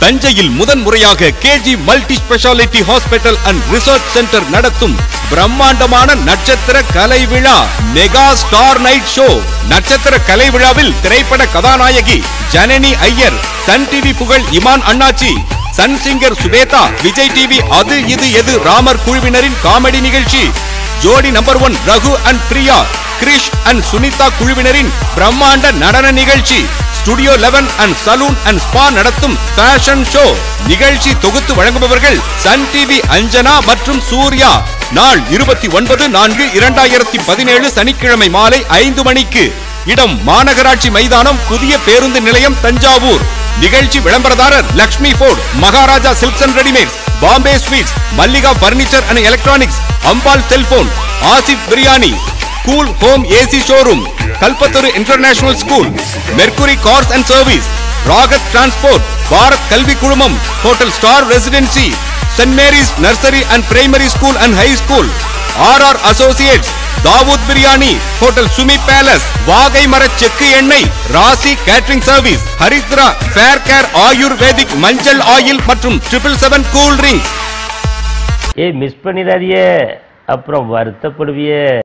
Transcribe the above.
தஞ்சையில் முதன்முறையாக KG multi speciality hospital and research centre நடத்தும் பிரம்மாண்டமான நட்சத்திர கலை விழா மெகா ஸ்டார் நைட் ஷோ. நட்சத்திர கலை விழாவில் திரைப்பட கதாநாயகி ஜனனி ஐயர், சன் டிவி புகழ் Imman Annachi, Sun singer Swetha, Vijay TV அது இது எது ராமர் குழுவினரின் காமெடி நிகழ்ச்சி, Jodi number 1 Raghu and Priya, Krish and Sunitha குழுவினரின் பிரம்மாண்ட நடன நிகழ்ச்சி, studio 11 and salon and spa நடத்தும் ஃபேஷன் ஷோ. நிகழ்ச்சி தொகுத்து வழங்குபவர்கள் சன் டிவி அஞ்சனா மற்றும் சூர்யா. நாள் 29/4/2017 சனிக்கிழமை மாலை 5 மணிக்கு. இடம் மாநகராட்சி மைதானம், புதிய பேருந்து நிலையம், தஞ்சாவூர். நிகழ்ச்சி விளம்பரதாரர் Lakshmi Ford, Maharaja silks and readymades, Bombay sweets, Mallika furniture and electronics, Ambal cellphone, Asif biryani, cool home AC showroom, Kalpathur international school, Mercury cars and service, Rahath transport, Bharat கல்வி குழுமம், hotel star residency, Saint Mary's nursery and primary school and high school, RR associates, Dawood biryani, hotel Sumi palace, வாகை மர செக்கு எண்ணெய், Rasi catering service, Haridra fair care Ayurvedic மஞ்சள் oil மற்றும் 777 cool drinks. Miss பண்ணிடாதியே, அப்புறம் வருத்தப்படுவியே.